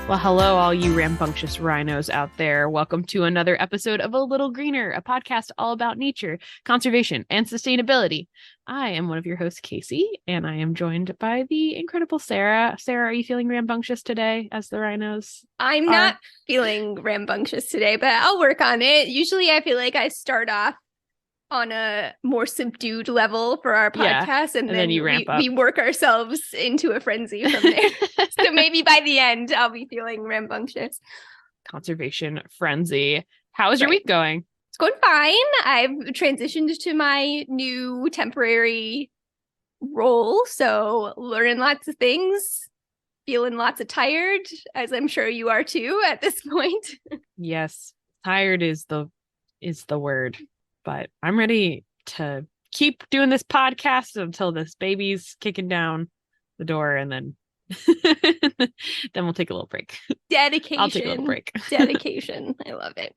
Well, hello, all you rambunctious rhinos out there. Welcome to another episode of A Little Greener, a podcast all about nature, conservation, and sustainability. I am one of your hosts, Casey, and I am joined by the incredible Sara. Sara, are you feeling rambunctious today as the rhinos? I'm not feeling rambunctious today, but I'll work on it. Usually I feel like I start off on a more subdued level for our podcast, and then you ramp up. We work ourselves into a frenzy from there. So maybe by the end, I'll be feeling rambunctious. Conservation frenzy. How is your week going? It's going fine. I've transitioned to my new temporary role, so learning lots of things, feeling lots of tired, as I'm sure you are too at this point. Yes, tired is the word. But I'm ready to keep doing this podcast until this baby's kicking down the door, and then then we'll take a little break. Dedication. I'll take a little break. Dedication. I love it.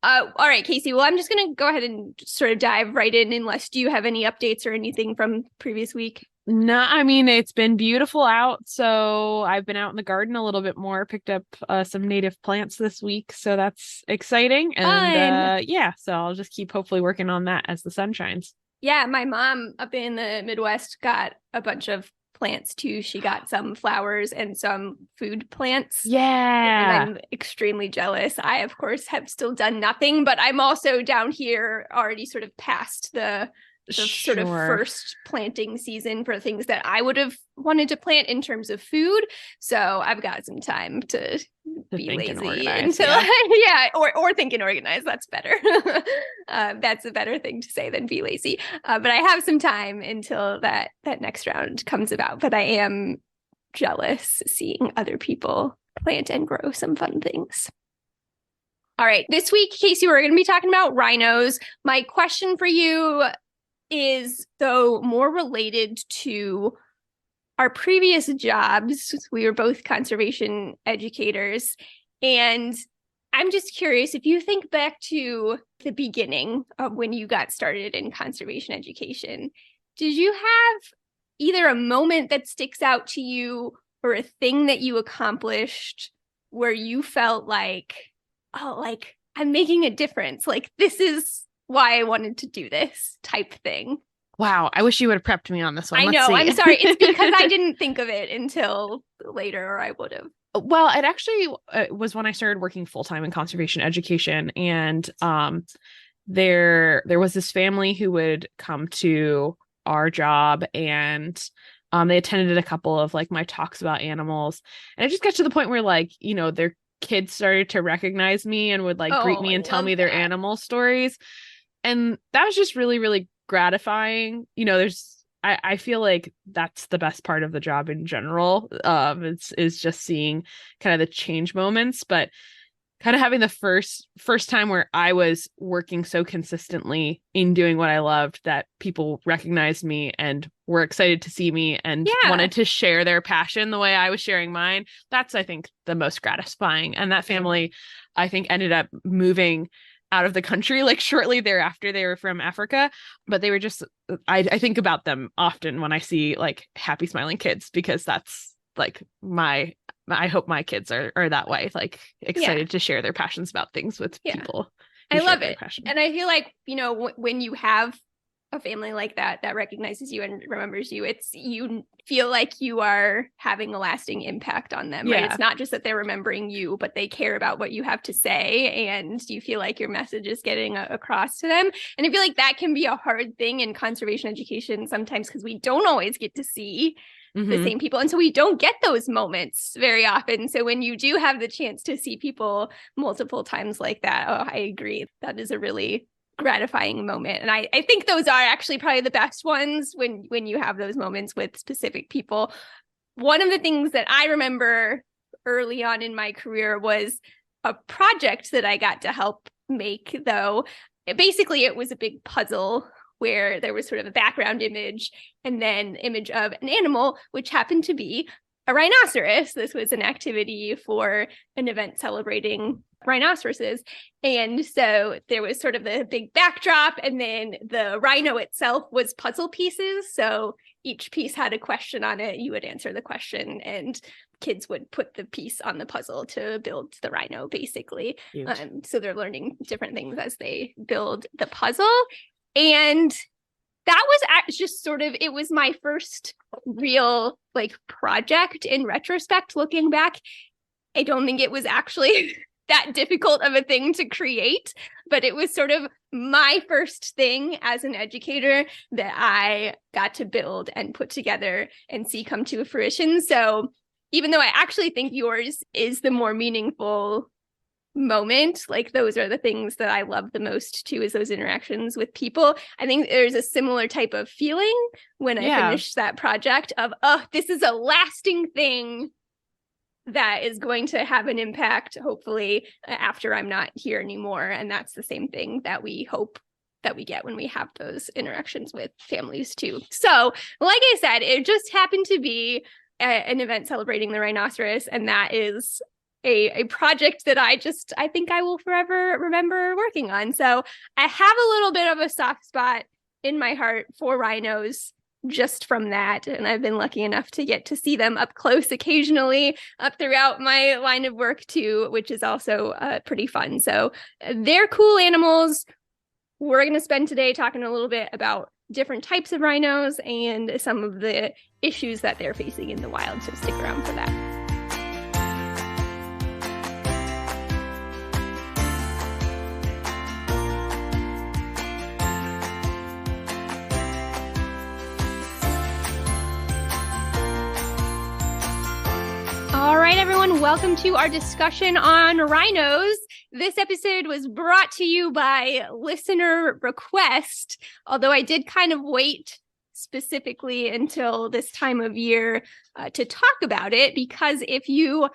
All right, Casey. Well, I'm just going to go ahead and sort of dive right in, unless do you have any updates or anything from previous week? No, I mean, it's been beautiful out, so I've been out in the garden a little bit more, picked up some native plants this week, so that's exciting. And yeah, so I'll just keep hopefully working on that as the sun shines. Yeah, my mom up in the Midwest got a bunch of plants too. She got some flowers and some food plants. Yeah. And I'm extremely jealous. I, of course, have still done nothing, but I'm also down here already sort of past the sort of first planting season for things that I would have wanted to plant in terms of food. So I've got some time to be lazy until or think and organize. That's better. That's a better thing to say than be lazy. But I have some time until that next round comes about. But I am jealous seeing other people plant and grow some fun things. All right, this week, Casey, we're going to be talking about rhinos. My question for you is, though, more related to our previous jobs. We were both conservation educators, and I'm just curious, if you think back to the beginning of when you got started in conservation education, did you have either a moment that sticks out to you or a thing that you accomplished where you felt like, oh, like I'm making a difference, like this is why I wanted to do this type thing? Wow, I wish you would have prepped me on this one. I know, I'm sorry. It's because I didn't think of it until later, or I would have. Well, it actually was when I started working full-time in conservation education, and there was this family who would come to our job, and they attended a couple of like my talks about animals, and it just got to the point where, like, you know, their kids started to recognize me and would like greet me and tell me their animal stories. And that was just really, really gratifying. You know, I feel like that's the best part of the job in general. Is just seeing kind of the change moments, but kind of having the first time where I was working so consistently in doing what I loved that people recognized me and were excited to see me and wanted to share their passion the way I was sharing mine. That's, I think, the most gratifying. And that family, I think, ended up moving out of the country like shortly thereafter. They were from Africa, but they were just, I think about them often when I see like happy smiling kids, because that's like I hope my kids are that way, like excited to share their passions about things with people. I love it. And I feel like, you know, when you have a family like that recognizes you and remembers you, you feel like you are having a lasting impact on them, right? It's not just that they're remembering you, but they care about what you have to say, and you feel like your message is getting across to them. And I feel like that can be a hard thing in conservation education sometimes, because we don't always get to see the same people, and so we don't get those moments very often. So when you do have the chance to see people multiple times like that, I agree, that is a really gratifying moment. And I think those are actually probably the best ones, when you have those moments with specific people. One of the things that I remember early on in my career was a project that I got to help make, though. Basically, it was a big puzzle where there was sort of a background image and then image of an animal, which happened to be a rhinoceros. This was an activity for an event celebrating rhinoceroses. And so there was sort of the big backdrop, and then the rhino itself was puzzle pieces. So each piece had a question on it. You would answer the question, and kids would put the piece on the puzzle to build the rhino, basically. So they're learning different things as they build the puzzle. And that was just sort of, it was my first real like project in retrospect, looking back. I don't think it was actually that difficult of a thing to create, but it was sort of my first thing as an educator that I got to build and put together and see come to fruition. So even though I actually think yours is the more meaningful moment, like those are the things that I love the most too, is those interactions with people. I think there's a similar type of feeling when I finished that project of, oh, this is a lasting thing that is going to have an impact, hopefully, after I'm not here anymore. And that's the same thing that we hope that we get when we have those interactions with families too. So, like I said, it just happened to be an event celebrating the rhinoceros, and that is a project that I think I will forever remember working on. So I have a little bit of a soft spot in my heart for rhinos just from that, and I've been lucky enough to get to see them up close occasionally up throughout my line of work too, which is also pretty fun. So they're cool animals. We're going to spend today talking a little bit about different types of rhinos and some of the issues that they're facing in the wild. So stick around for that. All right, everyone, welcome to our discussion on rhinos. This episode was brought to you by listener request, although I did kind of wait specifically until this time of year to talk about it, because if you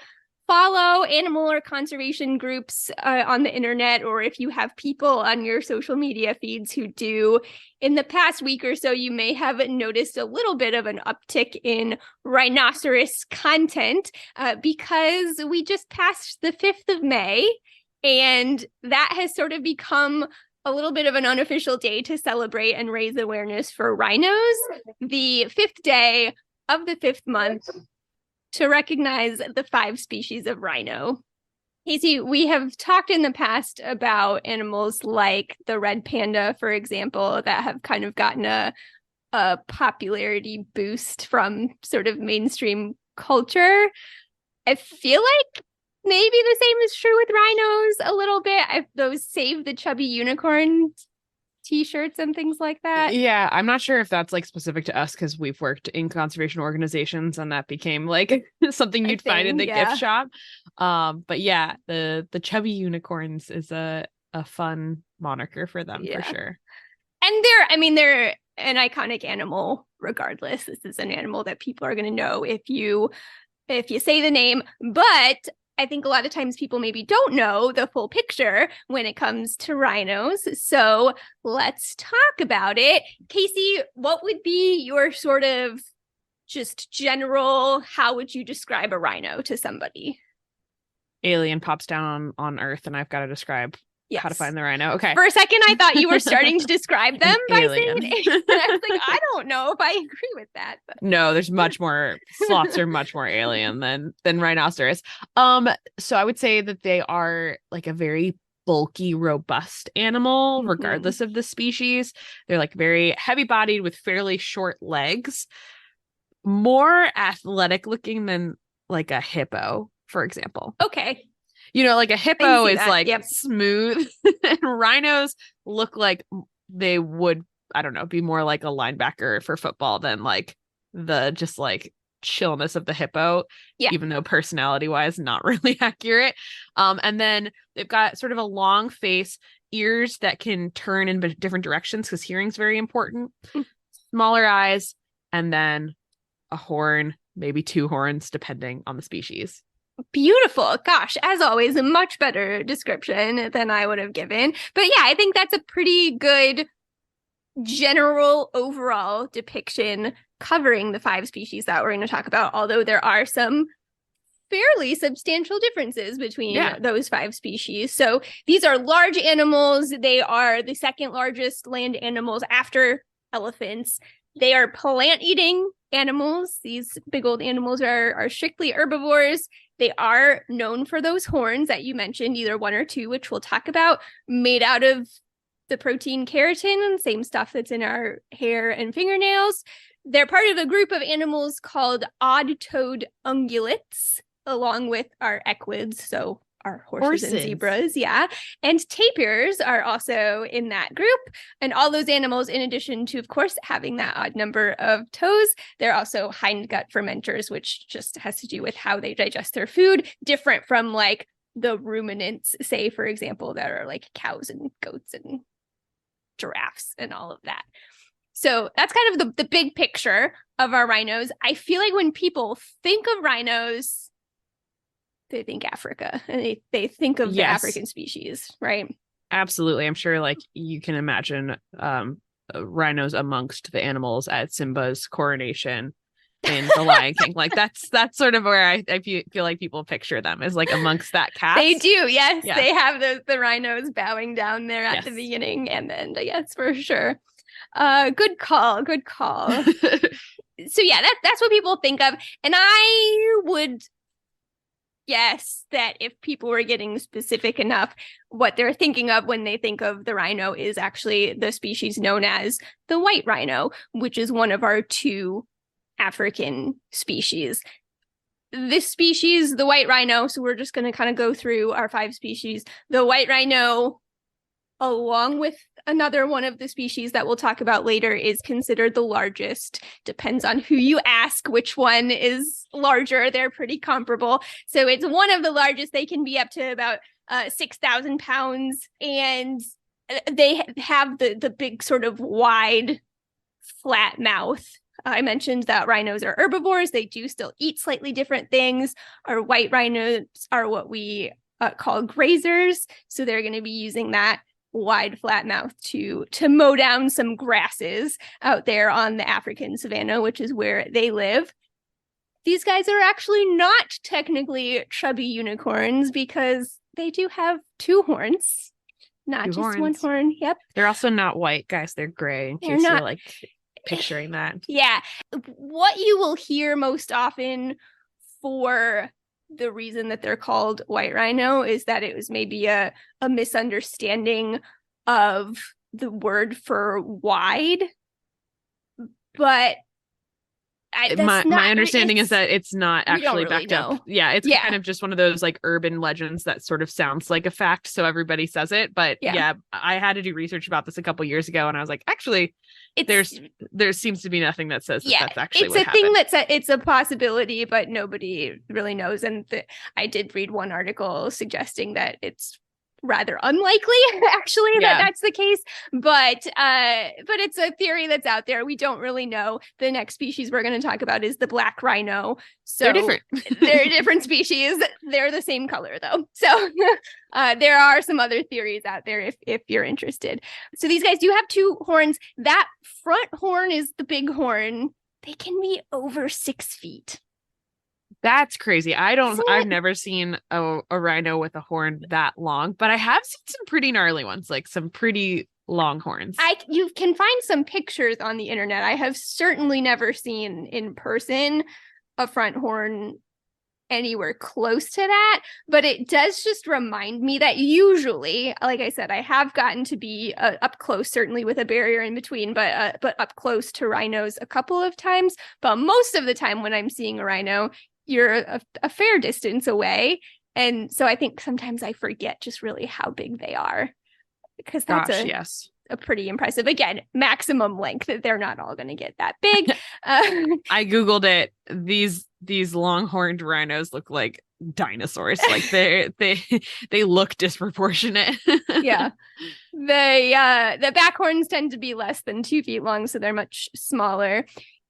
follow animal or conservation groups on the internet, or if you have people on your social media feeds who do, in the past week or so, you may have noticed a little bit of an uptick in rhinoceros content because we just passed the 5th of May, and that has sort of become a little bit of an unofficial day to celebrate and raise awareness for rhinos, the 5th day of the 5th month, to recognize the 5 species of rhino. Casey, we have talked in the past about animals like the red panda, for example, that have kind of gotten a popularity boost from sort of mainstream culture. I feel like maybe the same is true with rhinos a little bit. Those Save the Chubby Unicorn t-shirts and things like that. Yeah, I'm not sure if that's like specific to us because we've worked in conservation organizations and that became like something you'd find in the gift shop. But yeah, the chubby unicorns is a fun moniker for them for sure. And they're an iconic animal regardless. This is an animal that people are going to know if you say the name, but I think a lot of times people maybe don't know the full picture when it comes to rhinos. So let's talk about it. Casey, what would be your sort of just general, how would you describe a rhino to somebody? Alien pops down on Earth and I've got to describe how to find the rhino. Okay. For a second, I thought you were starting to describe them by saying it. I was like, I don't know if I agree with that. But. No, there's much more. Sloths are much more alien than rhinoceros. So I would say that they are like a very bulky, robust animal, regardless of the species. They're like very heavy bodied with fairly short legs, more athletic looking than like a hippo, for example. Okay. You know, like a hippo is like smooth and rhinos look like they would, I don't know, be more like a linebacker for football than like the just like chillness of the hippo, even though personality wise, not really accurate. And then they've got sort of a long face, ears that can turn in different directions because hearing's very important, smaller eyes, and then a horn, maybe 2 horns, depending on the species. Beautiful. Gosh, as always, a much better description than I would have given. But yeah, I think that's a pretty good general overall depiction covering the 5 species that we're going to talk about, although there are some fairly substantial differences between those 5 species. So these are large animals. They are the second largest land animals after elephants. They are plant-eating animals. These big old animals are strictly herbivores. They are known for those horns that you mentioned, either one or two, which we'll talk about, made out of the protein keratin, same stuff that's in our hair and fingernails. They're part of a group of animals called odd-toed ungulates, along with our equids, so our horses and zebras, yeah. And tapirs are also in that group. And all those animals, in addition to, of course, having that odd number of toes, they're also hindgut fermenters, which just has to do with how they digest their food, different from like the ruminants, say, for example, that are like cows and goats and giraffes and all of that. So that's kind of the big picture of our rhinos. I feel like when people think of rhinos, they think Africa, and they think of the African species, right? Absolutely. I'm sure like you can imagine rhinos amongst the animals at Simba's coronation in The Lion King. Like that's sort of where I feel like people picture them, is like amongst that cast. They do, yes. Yeah. They have the rhinos bowing down there at the beginning and then, yes, for sure. Good call. So yeah, that's what people think of. And I would guess that if people were getting specific enough, what they're thinking of when they think of the rhino is actually the species known as the white rhino, which is one of our two African species. This species, the white rhino, so we're just going to kind of go through our 5 species. The white rhino, along with another one of the species that we'll talk about later, is considered the largest. Depends on who you ask which one is larger. They're pretty comparable. So it's one of the largest. They can be up to about 6,000 pounds. And they have the big sort of wide, flat mouth. I mentioned that rhinos are herbivores. They do still eat slightly different things. Our white rhinos are what we call grazers. So they're going to be using that wide flat mouth to mow down some grasses out there on the African savanna, which is where they live. These guys are actually not technically chubby unicorns because they do have 2 horns, not just 1 horn. Yep. They're also not white, guys. They're gray, in case you're like picturing that. Yeah. What you will hear most often for the reason that they're called white rhino is that it was maybe a misunderstanding of the word for wide, but my understanding is that it's not actually backed up. Yeah, it's kind of just one of those like urban legends that sort of sounds like a fact, so everybody says it. But yeah, I had to do research about this a couple years ago, and I was like, actually, there seems to be nothing that says that's actually what happened. It's a possibility, but nobody really knows. And I did read one article suggesting that it's rather unlikely actually that's the case, but it's a theory that's out there. We don't really know. The next species we're going to talk about is the black rhino. So they're different. They're different species. They're the same color though. So there are some other theories out there if you're interested. So these guys do have 2 horns. That front horn is the big horn. They can be over 6 feet. That's crazy. I've never seen a rhino with a horn that long, but I have seen some pretty gnarly ones, like some pretty long horns. You can find some pictures on the internet. I have certainly never seen in person a front horn anywhere close to that, but it does just remind me that usually, like I said, I have gotten to be up close, certainly with a barrier in between, but up close to rhinos a couple of times. But most of the time when I'm seeing a rhino, you're a fair distance away. And so I think sometimes I forget just really how big they are, because that's a pretty impressive, again, maximum length. They're not all going to get that big. I Googled it. These long-horned rhinos look like dinosaurs. Like they look disproportionate. Yeah. The back horns tend to be less than 2 feet long, so they're much smaller.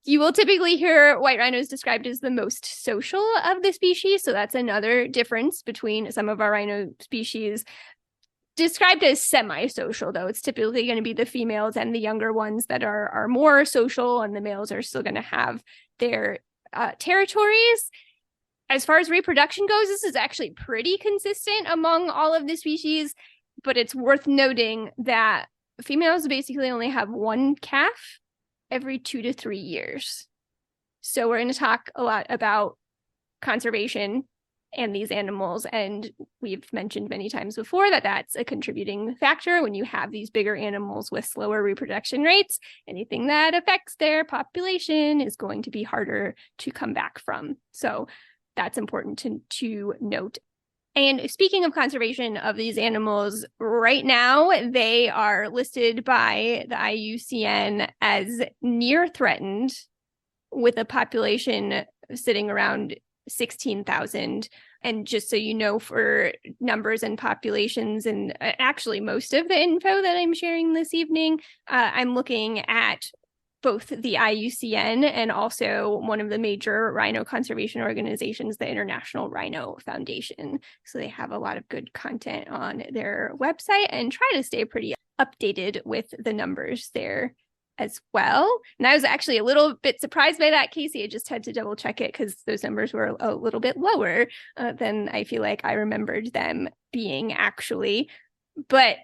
You will typically hear white rhinos described as the most social of the species. So that's another difference between some of our rhino species. Described as semi-social, though. It's typically going to be the females and the younger ones that are more social, and the males are still going to have their territories. As far as reproduction goes, this is actually pretty consistent among all of the species, but it's worth noting that females basically only have 1 calf every 2 to 3 years. So we're going to talk a lot about conservation and these animals. And we've mentioned many times before that that's a contributing factor when you have these bigger animals with slower reproduction rates. Anything that affects their population is going to be harder to come back from. So that's important to note. And speaking of conservation of these animals, right now they are listed by the IUCN as near threatened, with a population sitting around 16,000. And just so you know, for numbers and populations, and actually most of the info that I'm sharing this evening, I'm looking at both the IUCN and also one of the major rhino conservation organizations, the International Rhino Foundation. So they have a lot of good content on their website and try to stay pretty updated with the numbers there as well. And I was actually a little bit surprised by that, Casey. I just had to double check it because those numbers were a little bit lower than I feel like I remembered them being actually. But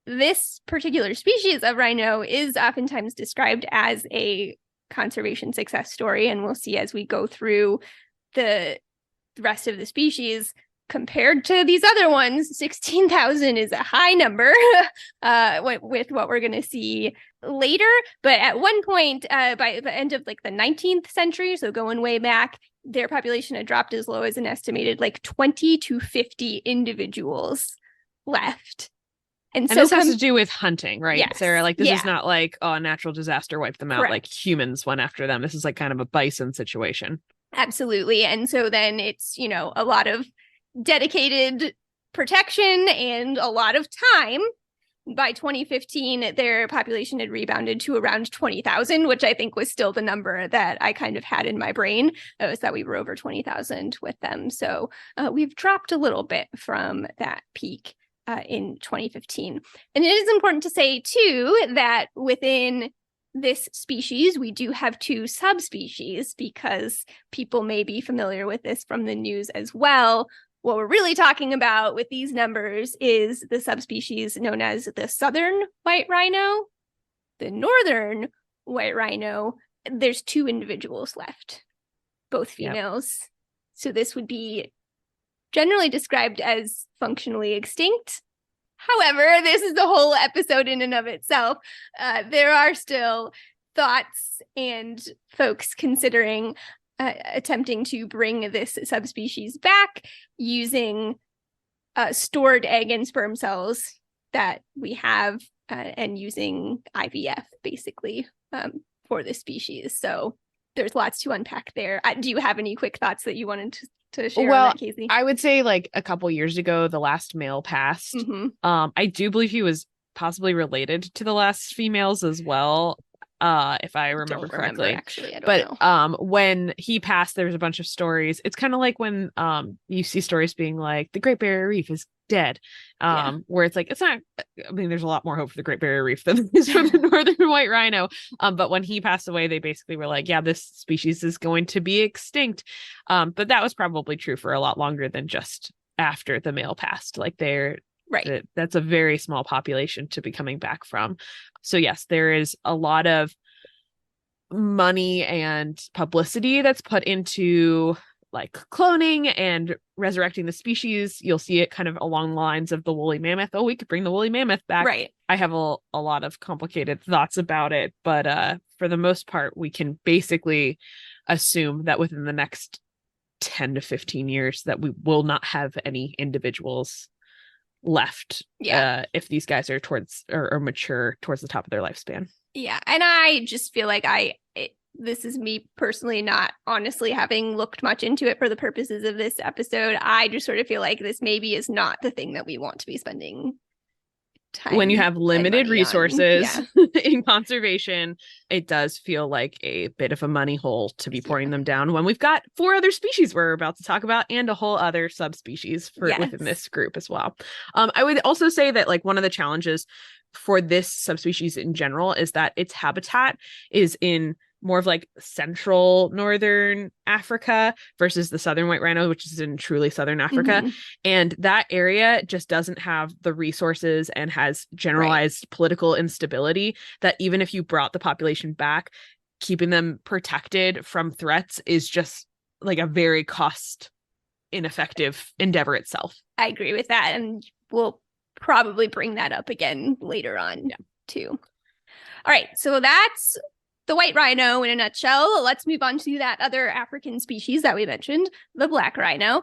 this particular species of rhino is oftentimes described as a conservation success story. And we'll see as we go through the rest of the species, compared to these other ones, 16,000 is a high number with what we're going to see later. But at one point, by the end of like the 19th century, so going way back, their population had dropped as low as an estimated like 20 to 50 individuals left. And so this has to do with hunting, right, yes, Sarah? Like, this is not like, oh, a natural disaster wiped them out. Correct. Like humans went after them. This is like kind of a bison situation. Absolutely. And so then it's, you know, a lot of dedicated protection and a lot of time. By 2015, their population had rebounded to around 20,000, which I think was still the number that I kind of had in my brain. It was that we were over 20,000 with them. So we've dropped a little bit from that peak in 2015. And it is important to say, too, that within this species, we do have 2 subspecies, because people may be familiar with this from the news as well. What we're really talking about with these numbers is the subspecies known as the southern white rhino, the northern white rhino. There's 2 individuals left, both females. Yep. So this would be generally described as functionally extinct. However, this is the whole episode in and of itself. There are still thoughts and folks considering attempting to bring this subspecies back using stored egg and sperm cells that we have and using IVF, basically, for this species. So there's lots to unpack there. Do you have any quick thoughts that you wanted to share on that, Casey? I would say like a couple years ago, the last male passed. Mm-hmm. I do believe he was possibly related to the last females as well, if I remember correctly. Actually, I don't know. When he passed, there was a bunch of stories. It's kind of like when you see stories being like the Great Barrier Reef is dead, where it's like, it's not, I mean, there's a lot more hope for the Great Barrier Reef than is for the northern white rhino. But when he passed away, they basically were like, yeah, this species is going to be extinct. But that was probably true for a lot longer than just after the male passed. Like that's a very small population to be coming back from. So yes, there is a lot of money and publicity that's put into like cloning and resurrecting the species. You'll see it kind of along the lines of the woolly mammoth. Oh, we could bring the woolly mammoth back. Right. I have a lot of complicated thoughts about it, but for the most part, we can basically assume that within the next 10 to 15 years that we will not have any individuals left if these guys are towards or mature towards the top of their lifespan. Yeah. And I just feel like this is me personally not honestly having looked much into it for the purposes of this episode. I just sort of feel like this maybe is not the thing that we want to be spending time when you have limited resources in conservation. It does feel like a bit of a money hole to be pouring them down when we've got 4 other species we're about to talk about and a whole other subspecies within this group as well. I would also say that like one of the challenges for this subspecies in general is that its habitat is in more of like central northern Africa versus the southern white rhino, which is in truly southern Africa. And that area just doesn't have the resources and has generalized political instability that even if you brought the population back, keeping them protected from threats is just like a very cost ineffective endeavor itself. I agree with that. And we'll probably bring that up again later on too. All right. So that's the white rhino in a nutshell. Let's move on to that other African species that we mentioned, the black rhino.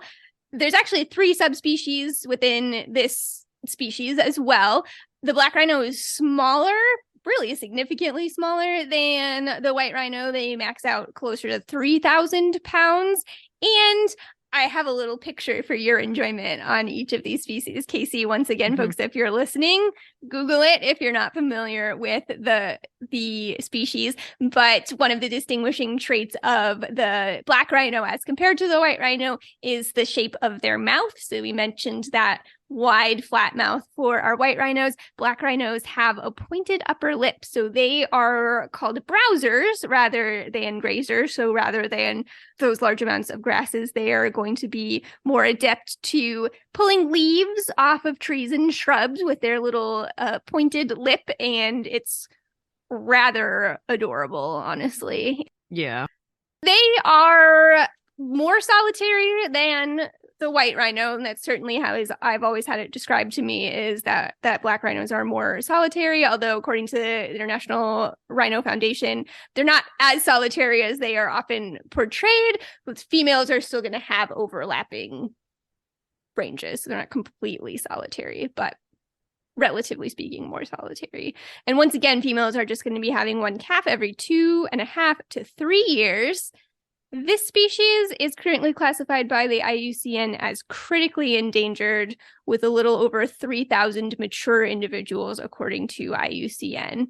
There's actually 3 subspecies within this species as well. The black rhino is smaller, really significantly smaller than the white rhino. They max out closer to 3,000 pounds. And I have a little picture for your enjoyment on each of these species. Casey, once again, folks, if you're listening, Google it if you're not familiar with the species. But one of the distinguishing traits of the black rhino as compared to the white rhino is the shape of their mouth. So we mentioned that wide, flat mouth for our white rhinos. Black rhinos have a pointed upper lip. So they are called browsers rather than grazers. So rather than those large amounts of grasses, they are going to be more adept to pulling leaves off of trees and shrubs with their little pointed lip. And it's rather adorable, honestly. Yeah. They are more solitary than the white rhino, and that's certainly how I've always had it described to me, is that black rhinos are more solitary, although according to the International Rhino Foundation, they're not as solitary as they are often portrayed, but females are still going to have overlapping ranges. So they're not completely solitary, but relatively speaking, more solitary. And once again, females are just going to be having 1 calf every 2.5 to 3 years. This species is currently classified by the IUCN as critically endangered, with a little over 3,000 mature individuals, according to IUCN.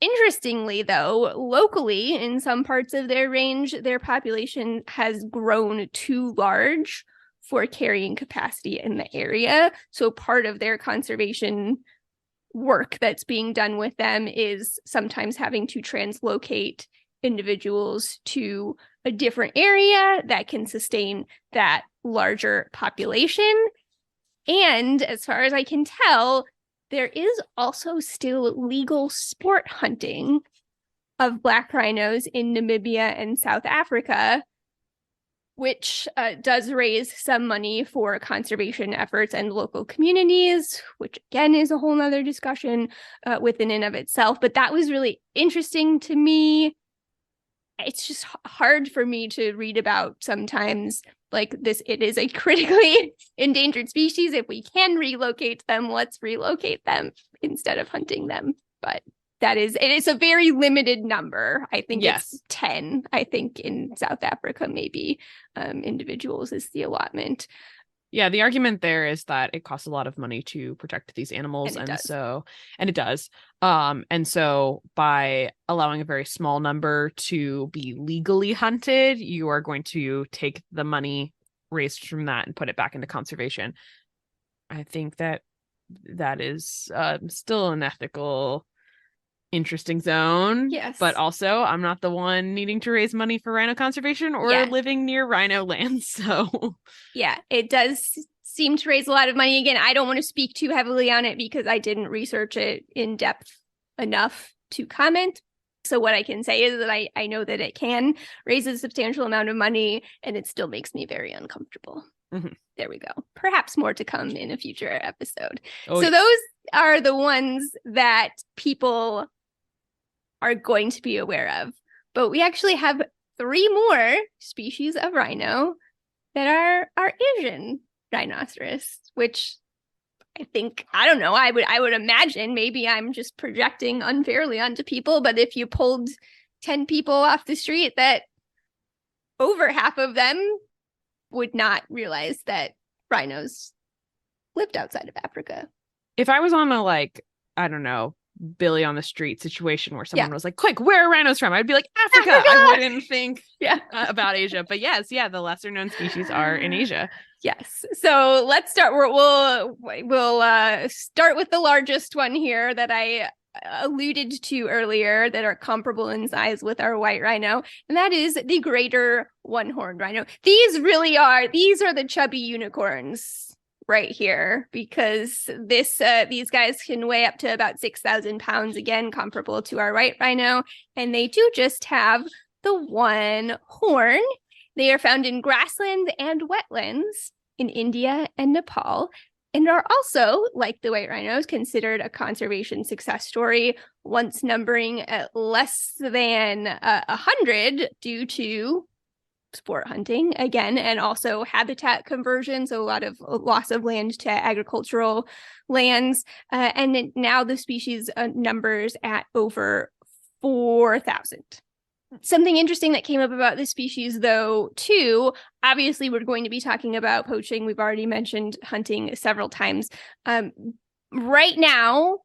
Interestingly, though, locally, in some parts of their range, their population has grown too large for carrying capacity in the area. So part of their conservation work that's being done with them is sometimes having to translocate individuals to a different area that can sustain that larger population. And as far as I can tell, there is also still legal sport hunting of black rhinos in Namibia and South Africa, which does raise some money for conservation efforts and local communities, which again is a whole nother discussion within and of itself. But that was really interesting to me. It's just hard for me to read about sometimes like this. It is a critically endangered species. If we can relocate them, let's relocate them instead of hunting them. But it is a very limited number. I think it's 10. I think in South Africa, maybe individuals is the allotment. Yeah, the argument there is that it costs a lot of money to protect these animals, and it does. And so by allowing a very small number to be legally hunted, you are going to take the money raised from that and put it back into conservation. I think that is still an ethical, interesting zone. Yes. But also, I'm not the one needing to raise money for rhino conservation or living near rhino land. So yeah, it does seem to raise a lot of money. Again, I don't want to speak too heavily on it because I didn't research it in depth enough to comment. So what I can say is that I know that it can raise a substantial amount of money, and it still makes me very uncomfortable. There we go. Perhaps more to come in a future episode. Those are the ones that people are going to be aware of. But we actually have 3 more species of rhino that are Asian rhinoceros, which I think, I don't know, I would imagine, maybe I'm just projecting unfairly onto people, but if you pulled 10 people off the street, that over half of them would not realize that rhinos lived outside of Africa. If I was on a, like, I don't know, Billy on the street situation where someone was like, quick, where are rhinos from? I'd be like, Africa. I wouldn't think about Asia. But yes, the lesser known species are in Asia. Yes. So let's start. We'll start with the largest one here that I alluded to earlier that are comparable in size with our white rhino, and that is the greater one-horned rhino. These are the chubby unicorns right here, because these guys can weigh up to about 6,000 pounds, again, comparable to our white rhino, and they do just have the one horn. They are found in grasslands and wetlands in India and Nepal, and are also, like the white rhinos, considered a conservation success story, once numbering at less than 100 due to sport hunting, again, and also habitat conversion, so a lot of loss of land to agricultural lands. And now the species numbers at over 4,000. Something interesting that came up about this species, though, too, obviously we're going to be talking about poaching. We've already mentioned hunting several times. Right now,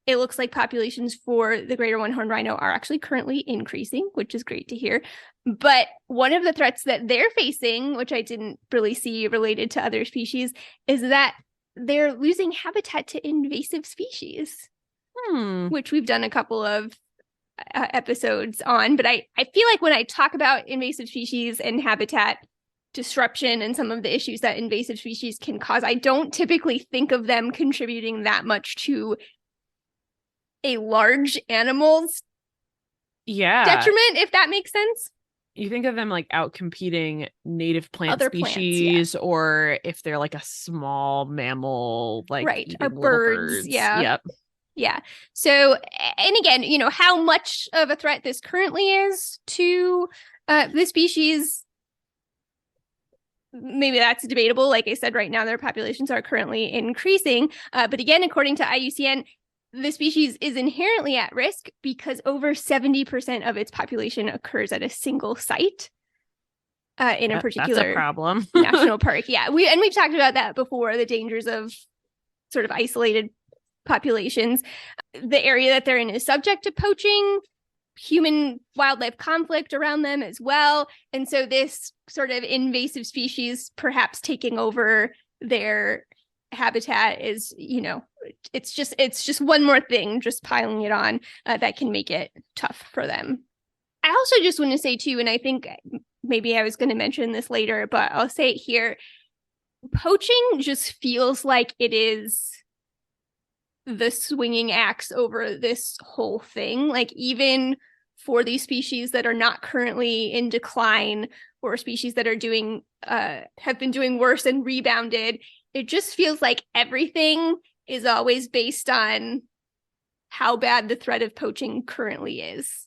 it looks like populations for the greater one-horned rhino are actually currently increasing, which is great to hear. But one of the threats that they're facing, which I didn't really see related to other species, is that they're losing habitat to invasive species, which we've done a couple of episodes on. But I feel like when I talk about invasive species and habitat disruption and some of the issues that invasive species can cause, I don't typically think of them contributing that much to a large animal's detriment, if that makes sense. You think of them like out competing native plant Other species, plants, or if they're like a small mammal, like right, or birds. Yep. Yeah. So, and again, how much of a threat this currently is to the species, maybe that's debatable. Like I said, right now their populations are currently increasing. But again, according to IUCN, the species is inherently at risk because over 70% of its population occurs at a single site in a particular that's a problem. national park. Yeah, we've talked about that before, the dangers of sort of isolated populations. The area that they're in is subject to poaching, human wildlife conflict around them as well. And so this sort of invasive species perhaps taking over their habitat is, it's just one more thing, just piling it on that can make it tough for them. I also just want to say too, and I think maybe I was going to mention this later, but I'll say it here. Poaching just feels like it is the swinging axe over this whole thing. Like, even for these species that are not currently in decline, or species that are doing have been doing worse and rebounded, it just feels like everything is always based on how bad the threat of poaching currently is.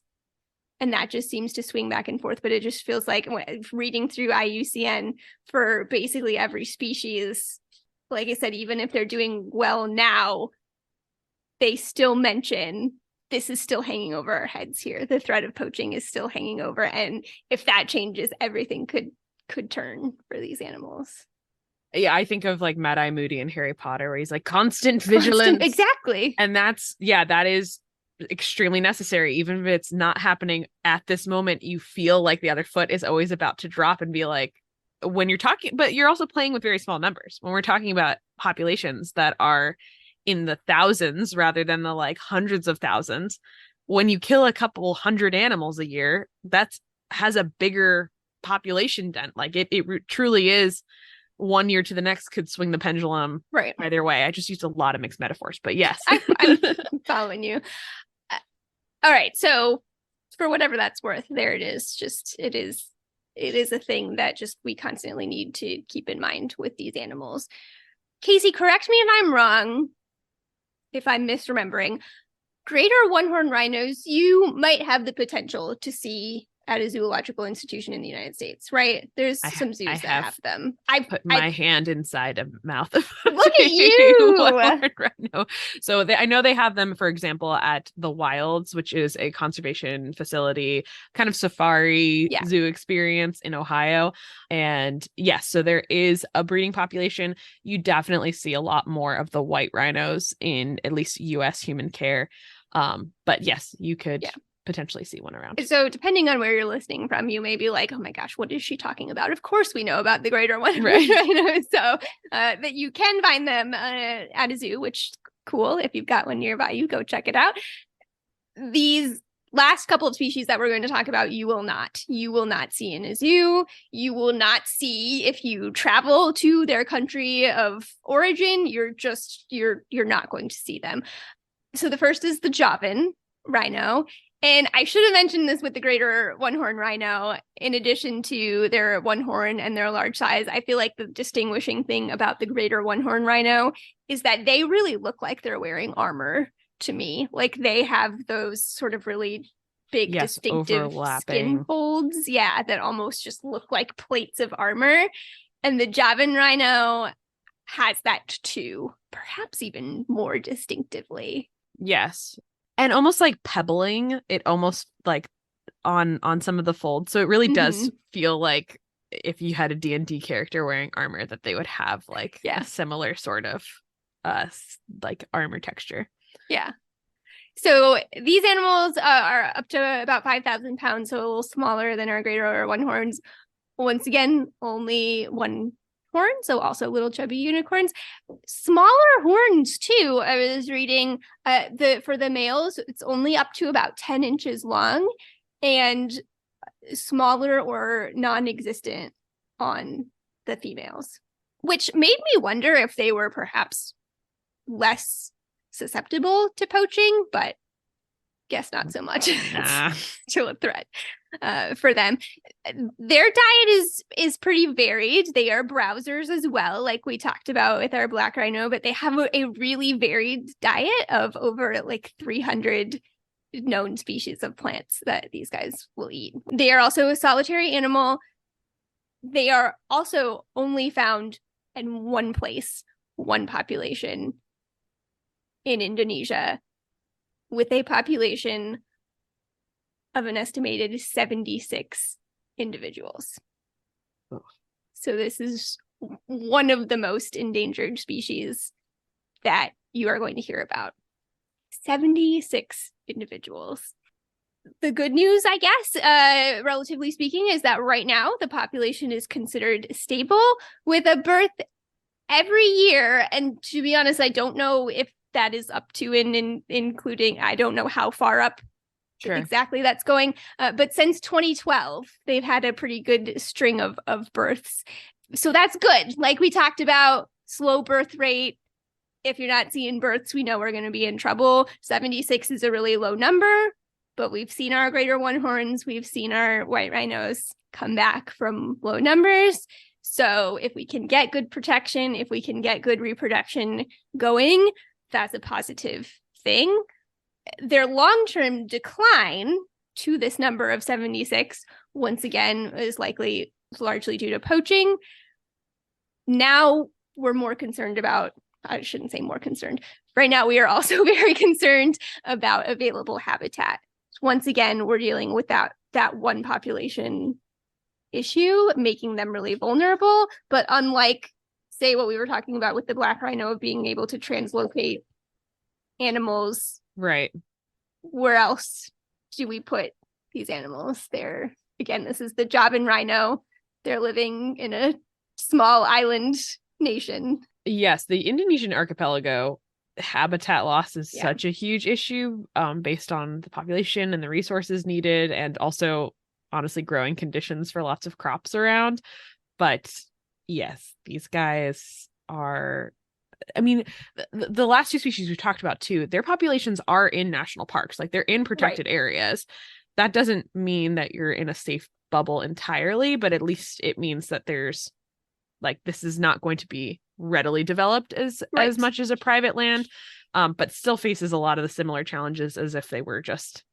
And that just seems to swing back and forth. But it just feels like, reading through IUCN for basically every species, like I said, even if they're doing well now, they still mention this is still hanging over our heads here. The threat of poaching is still hanging over. And if that changes, everything could turn for these animals. Yeah, I think of like Mad-Eye Moody in Harry Potter, where he's like constant vigilance. Exactly. And that is extremely necessary. Even if it's not happening at this moment, you feel like the other foot is always about to drop, and be like, when you're talking, but you're also playing with very small numbers. When we're talking about populations that are in the thousands rather than the like hundreds of thousands, when you kill a couple hundred animals a year, that has a bigger population dent. Like it truly is, one year to the next could swing the pendulum right either way. I just used a lot of mixed metaphors, but yes. I'm following you. All right, so for whatever that's worth, there it is. Just it is a thing that just we constantly need to keep in mind with these animals. Casey, correct me if I'm wrong, if I'm misremembering. Greater one-horned rhinos, you might have the potential to see at a zoological institution in the United States, right? There's some zoos that have them. I put my hand inside a mouth of look at you, rhino. So I know they have them, for example, at the Wilds, which is a conservation facility, kind of safari zoo experience in Ohio. And yes, so there is a breeding population. You definitely see a lot more of the white rhinos in at least U.S. human care. But yes, you could potentially see one around. So depending on where you're listening from, you may be like, oh my gosh, what is she talking about? Of course we know about the greater one. Right. So that you can find them at a zoo, which cool. If you've got one nearby, you go check it out. these last couple of species that we're going to talk about, you will not see in a zoo. You will not see if you travel to their country of origin. You're not going to see them. So the first is the Javan rhino. And I should have mentioned this with the greater one-horn rhino. In addition to their one horn and their large size, I feel like the distinguishing thing about the greater one-horn rhino is that they really look like they're wearing armor to me. Like they have those sort of really big, distinctive skin folds, that almost just look like plates of armor. And the Javan rhino has that too, perhaps even more distinctively. Yes. And almost like pebbling, it almost like on some of the folds. So it really does feel like if you had a D&D character wearing armor, that they would have like a similar sort of like armor texture. Yeah. So these animals are up to about 5,000 pounds, so a little smaller than our greater one horns. Once again, only one horn, so also little chubby unicorns. Smaller horns too. I was reading for the males, it's only up to about 10 inches long, and smaller or non-existent on the females, which made me wonder if they were perhaps less susceptible to poaching, but guess not so much. Nah. Still a threat for them. Their diet is pretty varied. They are browsers as well, like we talked about with our black rhino, but they have a really varied diet of over like 300 known species of plants that these guys will eat. They are also a solitary animal. They are also only found in one place, one population in Indonesia, with a population of an estimated 76 individuals. Oh. So this is one of the most endangered species that you are going to hear about. 76 individuals. The good news, I guess, relatively speaking, is that right now the population is considered stable with a birth every year. And to be honest, I don't know if that is up to and including, I don't know how far up exactly that's going. But since 2012, they've had a pretty good string of births. So that's good. Like we talked about, slow birth rate. If you're not seeing births, we know we're going to be in trouble. 76 is a really low number, but we've seen our greater one horns. We've seen our white rhinos come back from low numbers. So if we can get good protection, if we can get good reproduction going, that's a positive thing. Their long-term decline to this number of 76, once again, is likely largely due to poaching. Now we're more concerned about, I shouldn't say more concerned. Right now, we are also very concerned about available habitat. Once again, we're dealing with that one population issue, making them really vulnerable. But unlike, say, what we were talking about with the black rhino of being able to translocate animals, right? Where else do we put these animals? There again, this is the Javan rhino. They're living in a small island nation. Yes, the Indonesian archipelago, habitat loss is such a huge issue based on the population and the resources needed, and also honestly growing conditions for lots of crops around. But yes, these guys are, I mean, the last two species we talked about too, their populations are in national parks, like they're in protected areas. That doesn't mean that you're in a safe bubble entirely, but at least it means that there's like, this is not going to be readily developed as much as a private land, but still faces a lot of the similar challenges as if they were just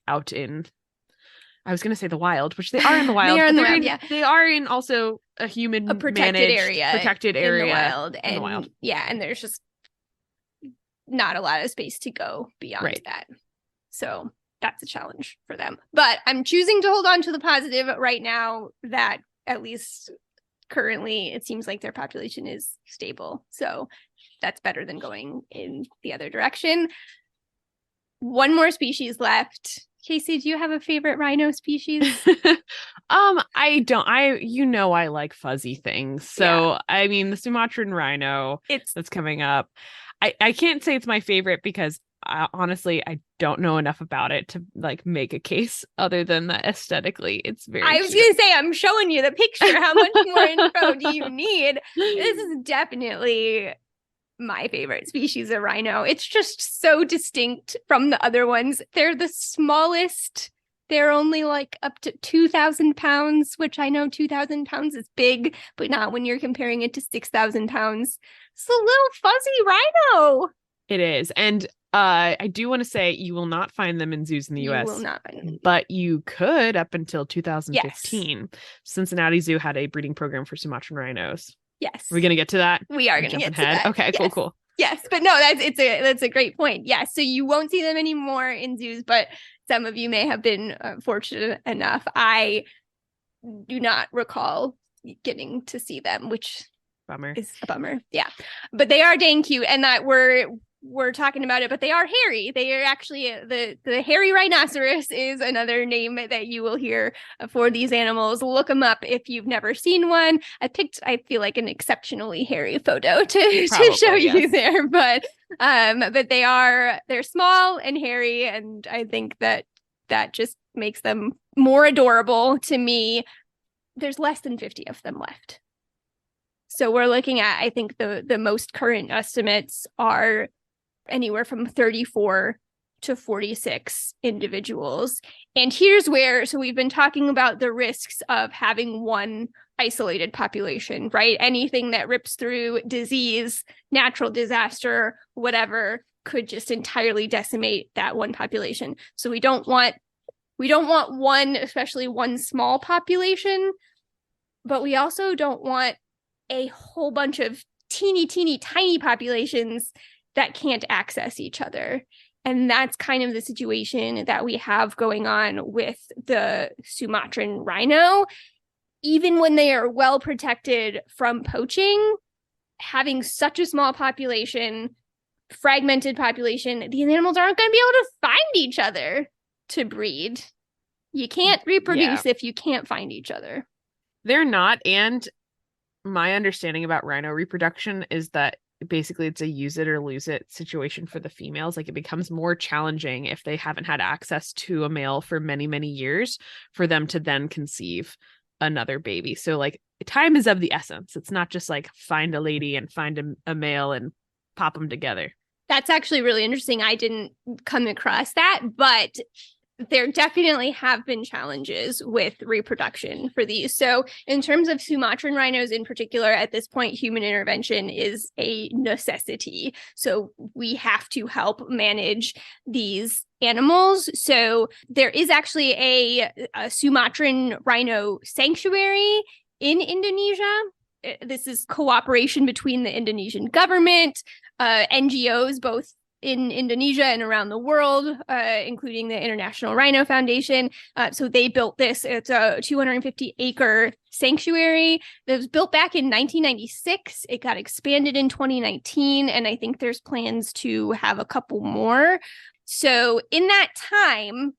out in, I was going to say the wild, which they are in the wild. They are in also a protected area in the wild. And there's just not a lot of space to go beyond that. So that's a challenge for them. But I'm choosing to hold on to the positive right now that at least currently it seems like their population is stable. So that's better than going in the other direction. One more species left. Casey, do you have a favorite rhino species? I don't. I like fuzzy things. So I mean, the Sumatran rhino that's coming up. I can't say it's my favorite because honestly, I don't know enough about it to like make a case other than that aesthetically it's very I was cute. gonna say, I'm showing you the picture. How much more info do you need? This is definitely my favorite species of rhino. It's just so distinct from the other ones. They're the smallest. They're only like up to 2,000 pounds, which I know 2,000 pounds is big, but not when you're comparing it to 6,000 pounds. It's a little fuzzy rhino. It is. And I do want to say you will not find them in zoos in the US. You will not find them. But you could up until 2015. Yes. Cincinnati Zoo had a breeding program for Sumatran rhinos. Yes. Are we going to get to that? We are going to get to ahead? that. Okay, yes. cool. Yes, but no, that's a great point. Yes, so you won't see them anymore in zoos, but some of you may have been fortunate enough. I do not recall getting to see them, which bummer. Is a bummer. Yeah, but they are dang cute, and that we're talking about it, but they are hairy. They are actually the hairy rhinoceros is another name that you will hear for these animals. Look them up if you've never seen one. I feel like an exceptionally hairy photo to show you there, but they're small and hairy, and I think that just makes them more adorable to me. There's less than 50 of them left. So we're looking at, I think the most current estimates are anywhere from 34 to 46 individuals. And here's where, so we've been talking about the risks of having one isolated population, right? Anything that rips through disease, natural disaster, whatever, could just entirely decimate that one population. So we don't want one, especially one small population, but we also don't want a whole bunch of teeny tiny populations that can't access each other. And that's kind of the situation that we have going on with the Sumatran rhino. Even when they are well protected from poaching, having such a small population, fragmented population, these animals aren't going to be able to find each other to breed. You can't reproduce if you can't find each other. They're not. And my understanding about rhino reproduction is that basically it's a use it or lose it situation for the females. Like it becomes more challenging if they haven't had access to a male for many, many years for them to then conceive another baby. So like time is of the essence. It's not just like find a lady and find a male and pop them together. That's actually really interesting. I didn't come across that, but there definitely have been challenges with reproduction for these. So in terms of Sumatran rhinos in particular, at this point, human intervention is a necessity. So we have to help manage these animals. So there is actually a Sumatran rhino sanctuary in Indonesia. This is cooperation between the Indonesian government, NGOs, both in Indonesia and around the world, including the International Rhino Foundation. So they built this. It's a 250-acre sanctuary that was built back in 1996. It got expanded in 2019, and I think there's plans to have a couple more. So in that time,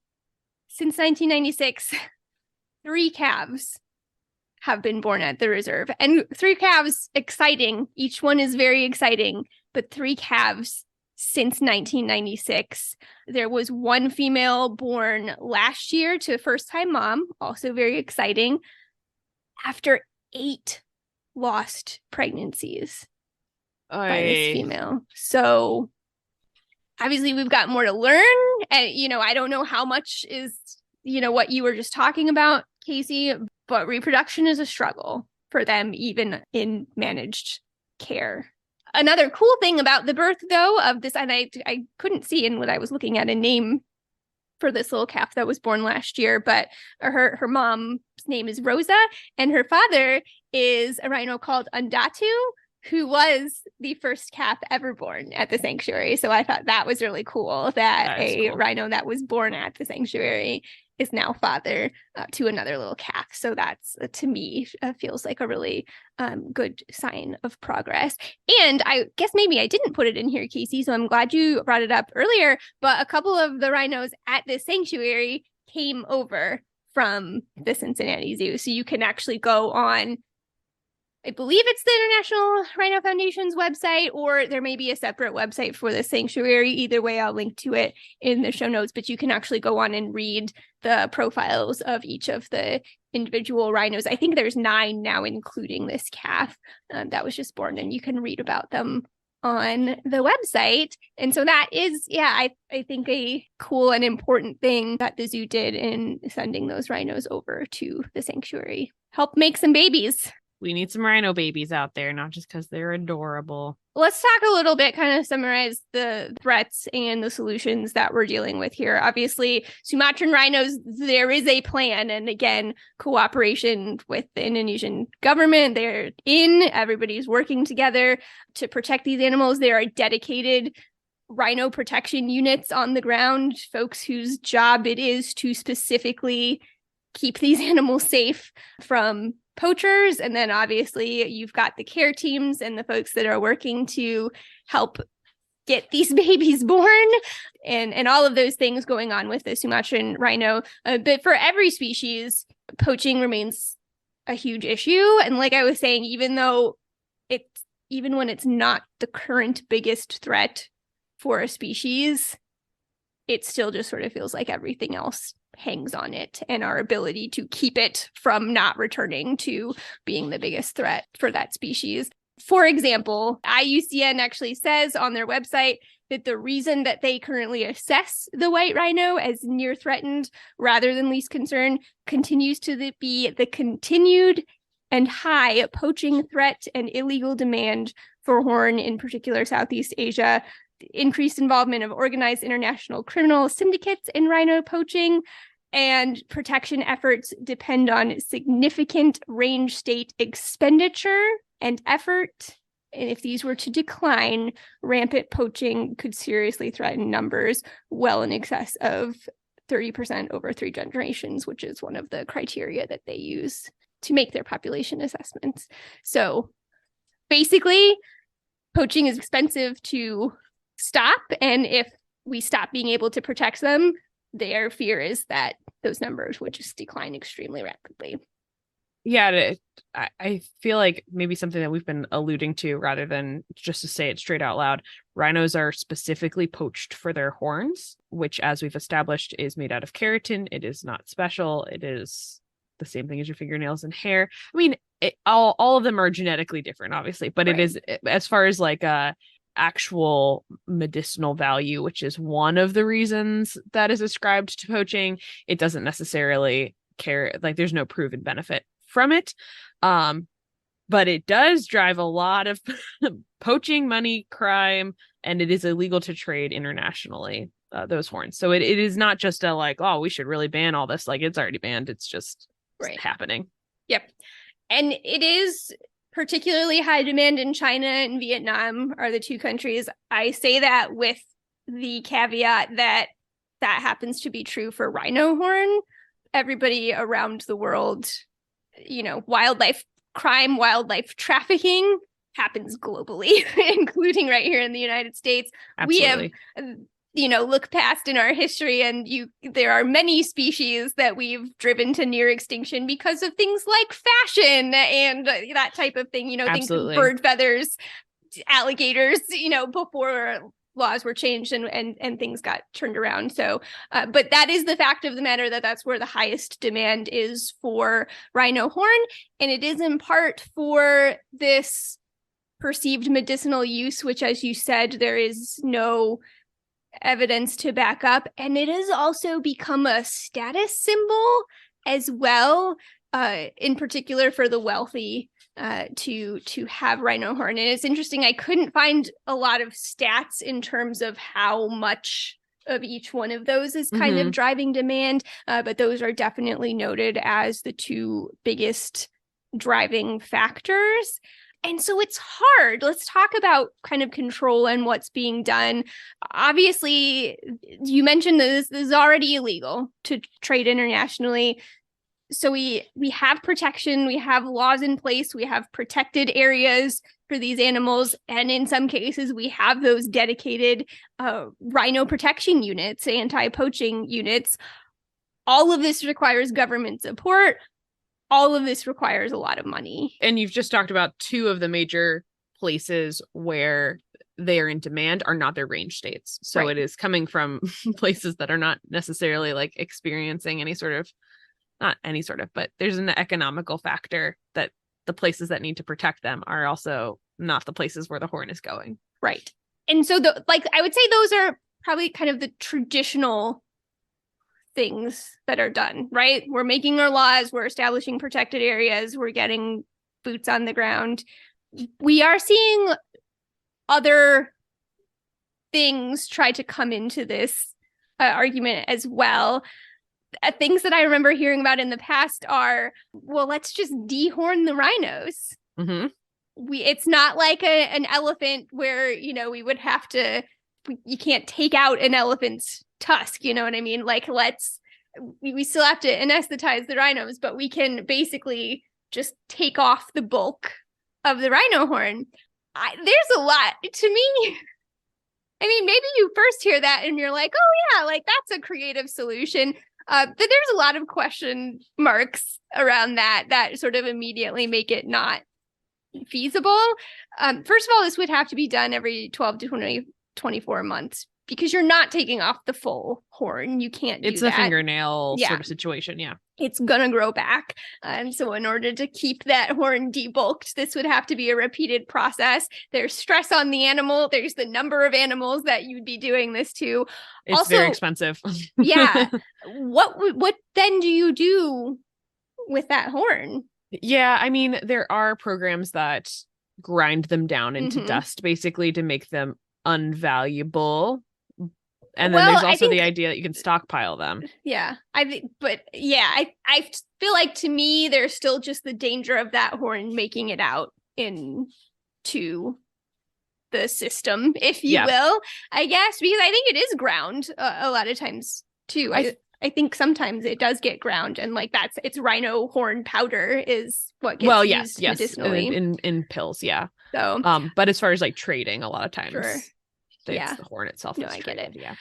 since 1996, 3 calves have been born at the reserve. And 3 calves, exciting. Each one is very exciting, but 3 calves since 1996. There was 1 female born last year to a first-time mom, also very exciting, after 8 lost pregnancies by this female. So obviously we've got more to learn. And, I don't know how much is, what you were just talking about, Casey, but reproduction is a struggle for them, even in managed care. Another cool thing about the birth, though, of this, and I couldn't see in what I was looking at a name for this little calf that was born last year, but her mom's name is Rosa, and her father is a rhino called Undatu, who was the first calf ever born at the sanctuary. So I thought that was really cool that a rhino that was born at the sanctuary is now father to another little calf. So that's, to me, feels like a really good sign of progress. And I guess maybe I didn't put it in here, Casey, so I'm glad you brought it up earlier, but a couple of the rhinos at this sanctuary came over from the Cincinnati Zoo. So you can actually go on I believe it's the International Rhino Foundation's website, or there may be a separate website for the sanctuary. Either way, I'll link to it in the show notes, but you can actually go on and read the profiles of each of the individual rhinos. I think there's 9 now, including this calf that was just born, and you can read about them on the website. And so that is, I think a cool and important thing that the zoo did in sending those rhinos over to the sanctuary. Help make some babies. We need some rhino babies out there, not just because they're adorable. Let's talk a little bit, kind of summarize the threats and the solutions that we're dealing with here. Obviously, Sumatran rhinos, there is a plan. And again, cooperation with the Indonesian government. Everybody's working together to protect these animals. There are dedicated rhino protection units on the ground, folks whose job it is to specifically keep these animals safe from poachers. And then obviously you've got the care teams and the folks that are working to help get these babies born, and all of those things going on with the Sumatran rhino. But for every species, poaching remains a huge issue. And like I was saying, even when it's not the current biggest threat for a species, it still just sort of feels like everything else hangs on it, and our ability to keep it from not returning to being the biggest threat for that species. For example, IUCN actually says on their website that the reason that they currently assess the white rhino as near threatened rather than least concern continues to be the continued and high poaching threat and illegal demand for horn, in particular Southeast Asia, increased involvement of organized international criminal syndicates in rhino poaching, and protection efforts depend on significant range state expenditure and effort. And if these were to decline, rampant poaching could seriously threaten numbers well in excess of 30% over 3 generations, which is one of the criteria that they use to make their population assessments. So basically, poaching is expensive to stop, and if we stop being able to protect them, their fear is that those numbers would just decline extremely rapidly. Yeah, I feel like maybe something that we've been alluding to rather than just to say it straight out loud. Rhinos are specifically poached for their horns, which, as we've established, is made out of keratin. It is not special. It is the same thing as your fingernails and hair. I mean, all of them are genetically different, obviously, but right. It is, as far as like actual medicinal value, which is one of the reasons that is ascribed to poaching, it doesn't necessarily care. Like, there's no proven benefit from it, but it does drive a lot of poaching money, crime, and it is illegal to trade internationally, those horns. So it is not just a like, oh, we should really ban all this. Like, it's already banned. It's just right. Happening. Yep. And it is particularly high demand in China and Vietnam are the 2 countries. I say that with the caveat that happens to be true for rhino horn. Everybody around the world, wildlife crime, wildlife trafficking happens globally, including right here in the United States. Absolutely. We have, look past in our history, and there are many species that we've driven to near extinction because of things like fashion and that type of thing. Things like bird feathers, alligators, before laws were changed and things got turned around. So, but that is the fact of the matter, that's where the highest demand is for rhino horn. And it is in part for this perceived medicinal use, which, as you said, there is no evidence to back up. And it has also become a status symbol as well, in particular for the wealthy, to have rhino horn. And it's interesting, I couldn't find a lot of stats in terms of how much of each one of those is kind of driving demand, but those are definitely noted as the 2 biggest driving factors. And so it's hard. Let's talk about kind of control and what's being done. Obviously, you mentioned this is already illegal to trade internationally. So we have protection, we have laws in place, we have protected areas for these animals. And in some cases, we have those dedicated rhino protection units, anti-poaching units. All of this requires government support. all of this requires a lot of money. And you've just talked about two of the major places where they are in demand are not their range states. So Right. It is coming from places that are not necessarily like experiencing not any sort of, but there's an economical factor that the places that need to protect them are also not the places where the horn is going. Right. And so I would say those are probably kind of the traditional things that are done, right? We're making our laws, we're establishing protected areas, we're getting boots on the ground. We are seeing other things try to come into this argument as well. Things that I remember hearing about in the past are, well, let's just dehorn the rhinos. Mm-hmm. It's not like an elephant where, we would have to, you can't take out an elephant's tusk, you know what I mean? Like, we still have to anesthetize the rhinos, but we can basically just take off the bulk of the rhino horn. There's a lot to me. I mean, maybe you first hear that and you're like, oh yeah, like that's a creative solution. But there's a lot of question marks around that sort of immediately make it not feasible. First of all, this would have to be done every 12 to 24 months because you're not taking off the full horn. You can't do that. It's a fingernail sort of situation. Yeah. It's going to grow back. And so in order to keep that horn debulked, this would have to be a repeated process. There's stress on the animal. There's the number of animals that you'd be doing this to. It's also very expensive. Yeah. What then do you do with that horn? Yeah. I mean, there are programs that grind them down into dust basically to make them unvaluable. And then there's also the idea that you can stockpile them. Yeah, I feel like to me, there's still just the danger of that horn making it out into the system, if you will, I guess, because I think it is ground a lot of times too. I think sometimes it does get ground, and like it's rhino horn powder is what gets used medicinally in pills. Yeah. So, but as far as like trading, a lot of times, sure. It's the horn itself. No, I get it. Yeah.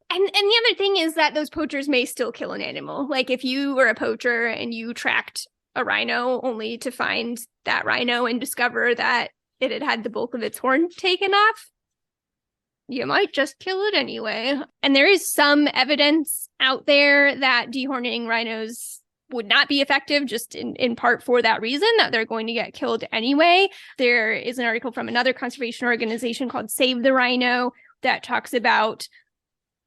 And the other thing is that those poachers may still kill an animal. Like if you were a poacher and you tracked a rhino only to find that rhino and discover that it had the bulk of its horn taken off, you might just kill it anyway. And there is some evidence out there that dehorning rhinos would not be effective just in part for that reason, that they're going to get killed anyway. There is an article from another conservation organization called Save the Rhino that talks about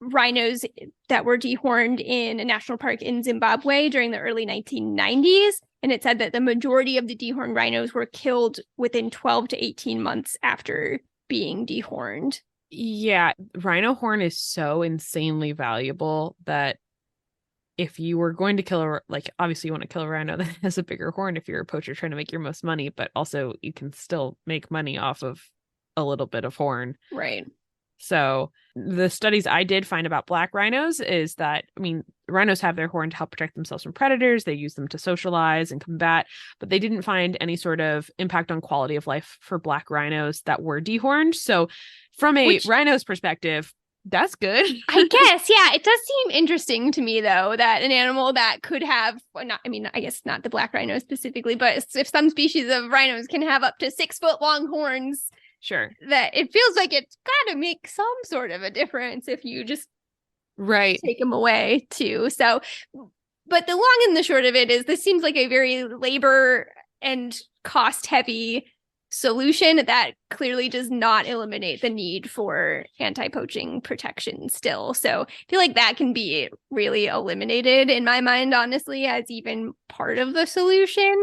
rhinos that were dehorned in a national park in Zimbabwe during the early 1990s. And it said that the majority of the dehorned rhinos were killed within 12 to 18 months after being dehorned. Yeah, rhino horn is so insanely valuable that if you were going to kill obviously you want to kill a rhino that has a bigger horn if you're a poacher trying to make your most money, but also you can still make money off of a little bit of horn. Right. So the studies I did find about black rhinos is that, I mean, rhinos have their horn to help protect themselves from predators. They use them to socialize and combat, but they didn't find any sort of impact on quality of life for black rhinos that were dehorned. So from a rhino's perspective, that's good. I guess. Yeah. It does seem interesting to me, though, that an animal that could have, I guess not the black rhino specifically, but if some species of rhinos can have up to 6 foot long horns, sure, that it feels like it's got to make some sort of a difference if you just take them away too. So, but the long and the short of it is this seems like a very labor and cost heavy solution that clearly does not eliminate the need for anti-poaching protection still. So I feel like that can be really eliminated in my mind, honestly, as even part of the solution.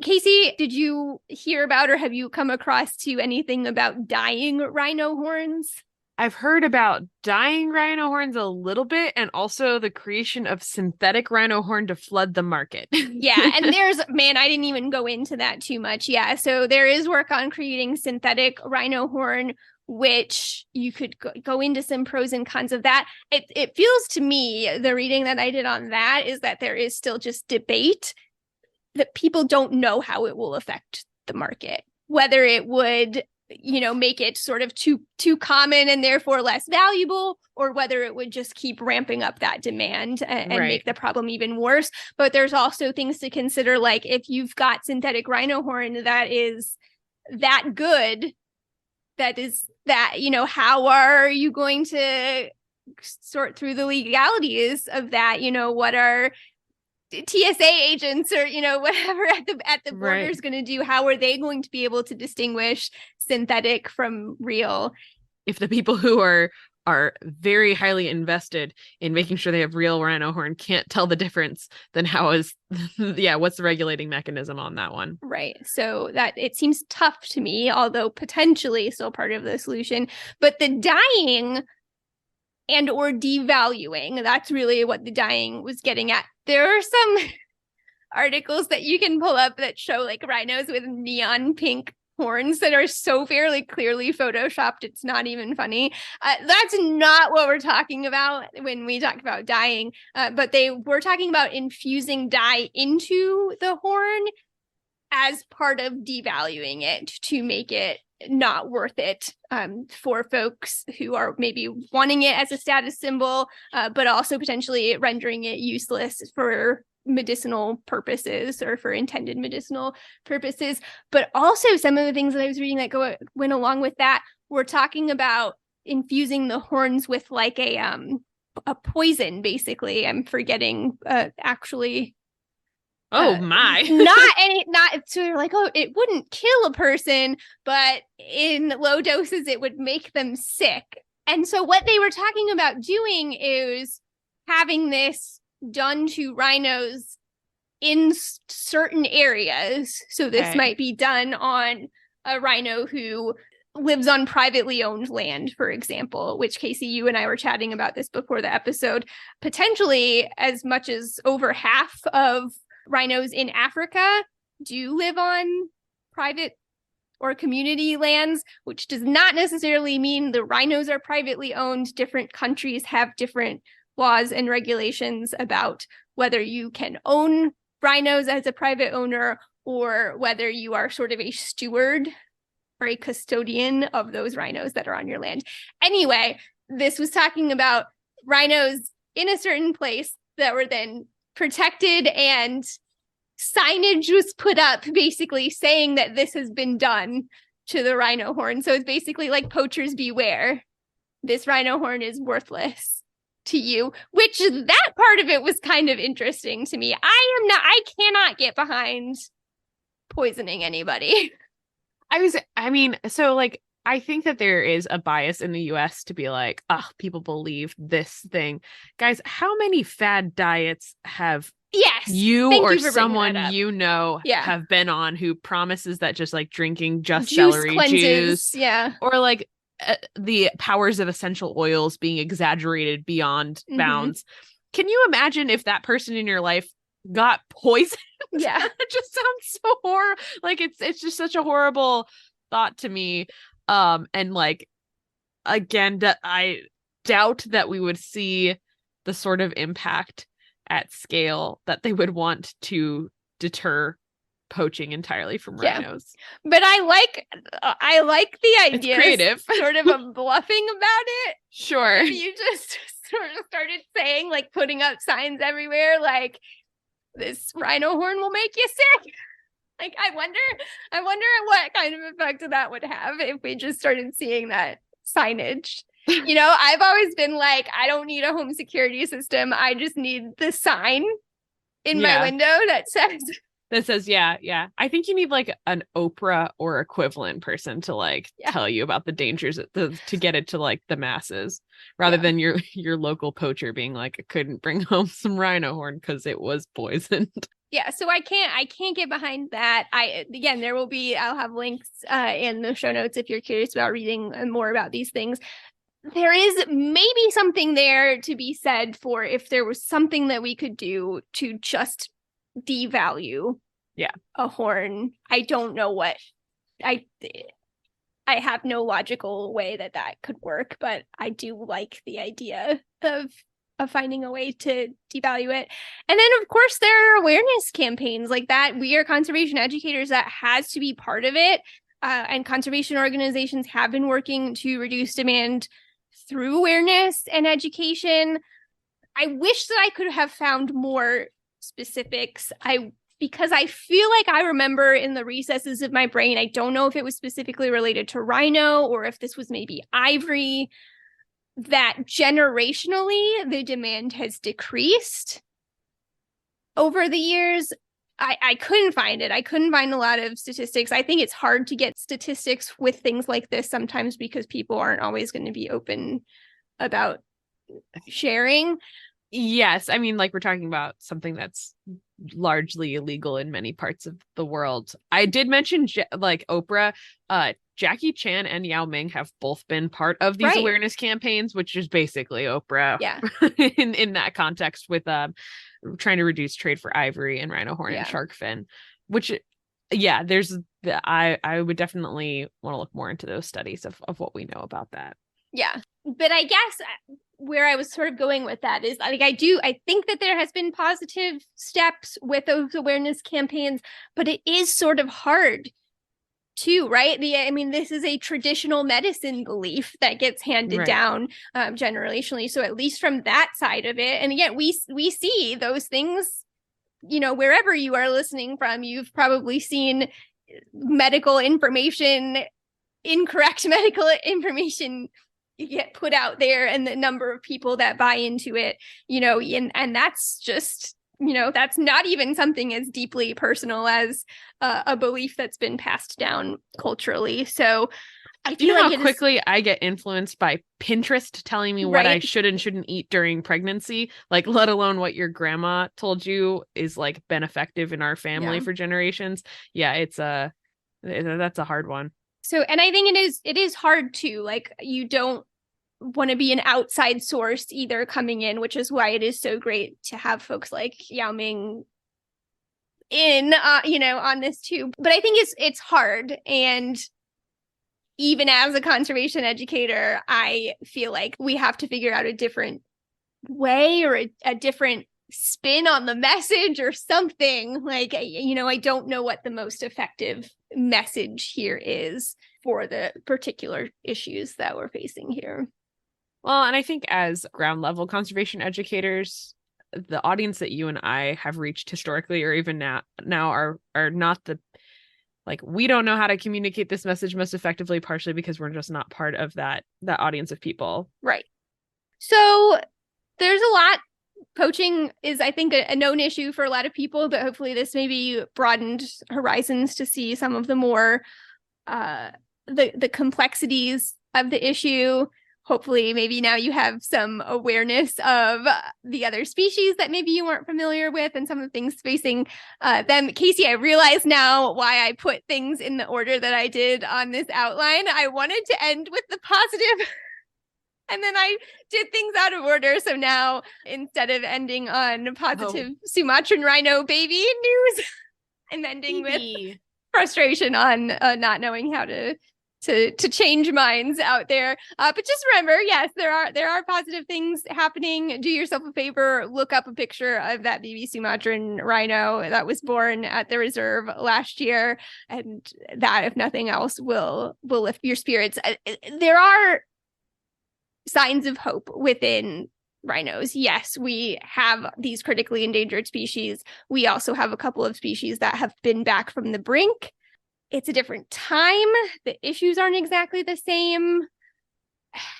Casey, did you hear about or have you come across to anything about dyeing rhino horns? I've heard about dyeing rhino horns a little bit, and also the creation of synthetic rhino horn to flood the market. Yeah, and I didn't even go into that too much. Yeah, so there is work on creating synthetic rhino horn, which you could go into some pros and cons of that. It feels to me, the reading that I did on that is that there is still just debate that people don't know how it will affect the market, whether it would make it sort of too common and therefore less valuable, or whether it would just keep ramping up that demand and make the problem even worse. But there's also things to consider, like if you've got synthetic rhino horn that is that good, how are you going to sort through the legalities of that? What are TSA agents or whatever at the border is going to do? How are they going to be able to distinguish synthetic from real? If the people who are very highly invested in making sure they have real rhino horn can't tell the difference, then what's the regulating mechanism on that one? Right. So that it seems tough to me, although potentially still part of the solution. But the dyeing and or devaluing, that's really what the dyeing was getting at. There are some articles that you can pull up that show like rhinos with neon pink horns that are so fairly clearly photoshopped, it's not even funny. That's not what we're talking about when we talk about dyeing, but they were talking about infusing dye into the horn as part of devaluing it to make it not worth it for folks who are maybe wanting it as a status symbol, but also potentially rendering it useless for medicinal purposes or for intended medicinal purposes. But also some of the things that I was reading that went along with that were talking about infusing the horns with like a poison, basically. I'm forgetting actually. Oh my. not so you're like, oh, it wouldn't kill a person, but in low doses it would make them sick. And so what they were talking about doing is having this done to rhinos in certain areas. So this might be done on a rhino who lives on privately owned land, for example, which, Casey, you and I were chatting about this before the episode. Potentially as much as over half of rhinos in Africa do live on private or community lands, which does not necessarily mean the rhinos are privately owned. Different countries have different laws and regulations about whether you can own rhinos as a private owner or whether you are sort of a steward or a custodian of those rhinos that are on your land. Anyway, this was talking about rhinos in a certain place that were then protected, and signage was put up basically saying that this has been done to the rhino horn. So it's basically like poachers beware. This rhino horn is worthless to you, which that part of it was kind of interesting to me. I cannot get behind poisoning anybody. I think that there is a bias in the US to be like, people believe this thing. Guys, how many fad diets have you or someone have been on who promises that just like drinking just celery juice, or like the powers of essential oils being exaggerated beyond bounds? Can you imagine if that person in your life got poisoned? Yeah. It just sounds so horrible. Like it's just such a horrible thought to me. And like, again, I doubt that we would see the sort of impact at scale that they would want to deter poaching entirely from rhinos. But I like the idea. It's creative. Sort of a bluffing about it. Sure. If you just sort of started saying, like, putting up signs everywhere, like, this rhino horn will make you sick. Like, I wonder what kind of effect that would have if we just started seeing that signage. I've always been like, I don't need a home security system. I just need the sign in my window that says, yeah. I think you need like an Oprah or equivalent person to like tell you about the dangers to get it to like the masses, rather than your local poacher being like, I couldn't bring home some rhino horn because it was poisoned. Yeah, so I can't get behind that. I'll have links in the show notes if you're curious about reading more about these things. There is maybe something there to be said for if there was something that we could do to just devalue a horn. I don't know what I have no logical way that could work, but I do like the idea of finding a way to devalue it. And then of course there are awareness campaigns like that. We are conservation educators. That has to be part of it. and conservation organizations have been working to reduce demand through awareness and education. I wish that I could have found more specifics. Because I feel like I remember in the recesses of my brain, I don't know if it was specifically related to rhino or if this was maybe ivory, that generationally the demand has decreased over the years. I couldn't find it. I couldn't find a lot of statistics. I think it's hard to get statistics with things like this sometimes because people aren't always going to be open about sharing. Yes. I mean, like, we're talking about something that's largely illegal in many parts of the world. I did mention like Oprah, Jackie Chan and Yao Ming have both been part of these awareness campaigns, which is basically Oprah in that context with trying to reduce trade for ivory and rhino horn and shark fin, which there's I would definitely want to look more into those studies of what we know about that. Yeah. But I guess where I was sort of going with that is like, I think that there has been positive steps with those awareness campaigns, but it is sort of hard too, right? This is a traditional medicine belief that gets handed down generationally. So at least from that side of it, and again, we see those things, wherever you are listening from, you've probably seen incorrect medical information get put out there, and the number of people that buy into it, and that's just, that's not even something as deeply personal as a belief that's been passed down culturally. So I feel like how quickly I get influenced by Pinterest telling me what I should and shouldn't eat during pregnancy, like, let alone what your grandma told you is like been effective in our family for generations. That's a hard one. So, and I think it is hard to, like, you don't want to be an outside source either coming in, which is why it is so great to have folks like Yao Ming in, on this too. But I think it's hard. And even as a conservation educator, I feel like we have to figure out a different way or a different spin on the message or something. Like, I don't know what the most effective message here is for the particular issues that we're facing here. Well, and I think as ground level conservation educators, the audience that you and I have reached historically, or even now are not the, like, we don't know how to communicate this message most effectively, partially because we're just not part of that audience of people. Right. So there's a lot. Poaching is, I think, a known issue for a lot of people, but hopefully this maybe broadened horizons to see some of the more the complexities of the issue. Hopefully maybe now you have some awareness of the other species that maybe you weren't familiar with and some of the things facing them. Casey, I realize now why I put things in the order that I did on this outline. I wanted to end with the positive and then I did things out of order. So now instead of ending on positive Sumatran rhino baby news, I'm ending with frustration on not knowing how to change minds out there. But just remember, yes, there are positive things happening. Do yourself a favor, look up a picture of that baby Sumatran rhino that was born at the reserve last year. And that, if nothing else, will lift your spirits. There are signs of hope within rhinos. Yes, we have these critically endangered species. We also have a couple of species that have been back from the brink. It's a different time. The issues aren't exactly the same.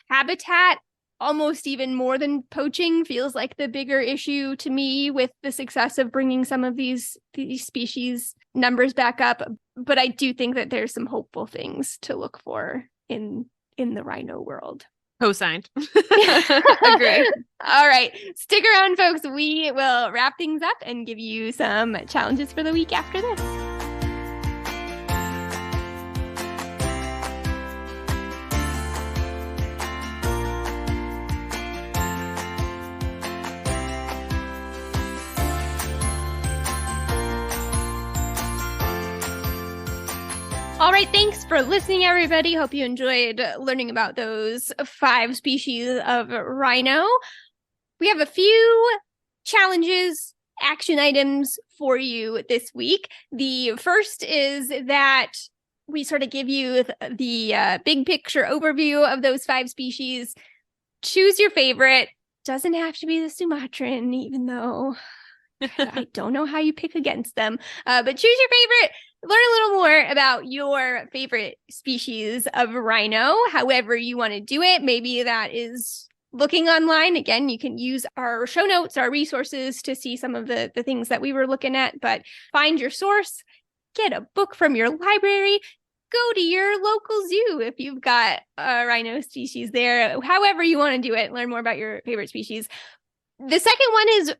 Habitat, almost even more than poaching, feels like the bigger issue to me with the success of bringing some of these species numbers back up. But I do think that there's some hopeful things to look for in the rhino world. Co-signed. Agree. All right. Stick around, folks. We will wrap things up and give you some challenges for the week after this. All right, thanks for listening, everybody. Hope you enjoyed learning about those 5 species of rhino. We have a few challenges, action items for you this week. The first is that we sort of give you the big picture overview of those 5 species. Choose your favorite. Doesn't have to be the Sumatran, even though I don't know how you pick against them. But choose your favorite. Learn a little more about your favorite species of rhino, however you want to do it. Maybe that is looking online. Again, you can use our show notes, our resources to see some of the things that we were looking at, but find your source, get a book from your library, go to your local zoo if you've got a rhino species there. However you want to do it, learn more about your favorite species. The second one is,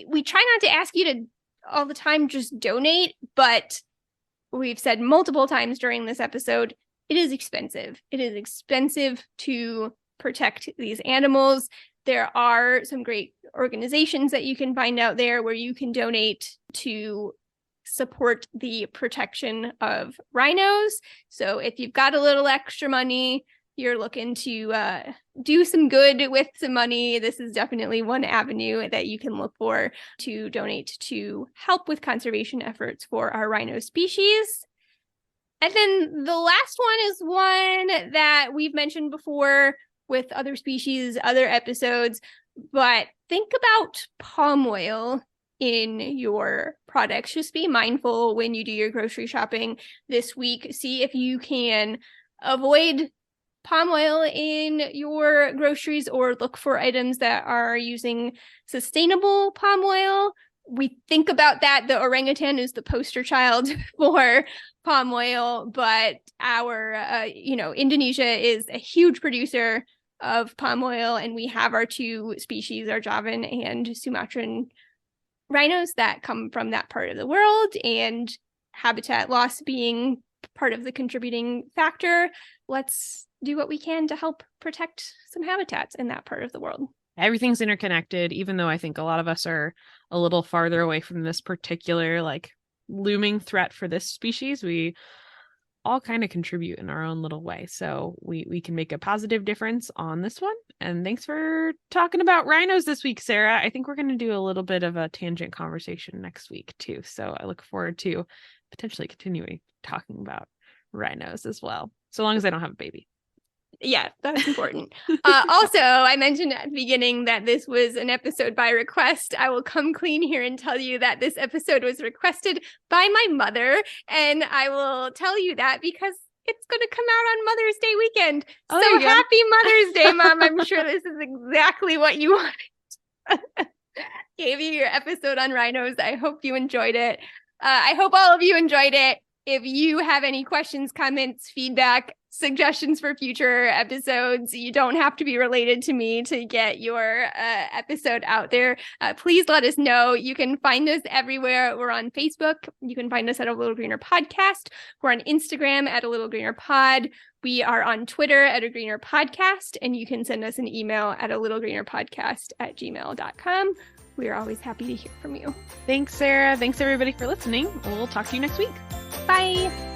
we try not to ask you to all the time just donate, but we've said multiple times during this episode, it is expensive. It is expensive to protect these animals. There are some great organizations that you can find out there where you can donate to support the protection of rhinos. So if you've got a little extra money, you're looking to do some good with some money, this is definitely one avenue that you can look for to donate to help with conservation efforts for our rhino species. And then the last one is one that we've mentioned before with other species, other episodes, but think about palm oil in your products. Just be mindful when you do your grocery shopping this week. See if you can avoid palm oil in your groceries or look for items that are using sustainable palm oil. We think about that. The orangutan is the poster child for palm oil, but our, Indonesia is a huge producer of palm oil, and we have our 2 species, our Javan and Sumatran rhinos that come from that part of the world, and habitat loss being part of the contributing factor. Let's do what we can to help protect some habitats in that part of the world. Everything's interconnected, even though I think a lot of us are a little farther away from this particular looming threat for this species. We all kind of contribute in our own little way. So we can make a positive difference on this one. And thanks for talking about rhinos this week, Sarah. I think we're going to do a little bit of a tangent conversation next week too. So I look forward to potentially continuing talking about rhinos as well, so long as I don't have a baby. Yeah, that's important. Also, I mentioned at the beginning that this was an episode by request. I will come clean here and tell you that this episode was requested by my mother. And I will tell you that because it's going to come out on Mother's Day weekend. Oh, so happy Mother's Day, Mom. I'm sure this is exactly what you wanted. Gave you your episode on rhinos. I hope you enjoyed it. I hope all of you enjoyed it. If you have any questions, comments, feedback, suggestions for future episodes, you don't have to be related to me to get your episode out there. Please let us know. You can find us everywhere. We're on Facebook. You can find us at A Little Greener Podcast. We're on Instagram at A Little Greener Pod. We are on Twitter at A Greener Podcast, and you can send us an email at alittlegreenerpodcast@gmail.com. We are always happy to hear from you. Thanks, Sarah. Thanks, everybody, for listening. We'll talk to you next week. Bye.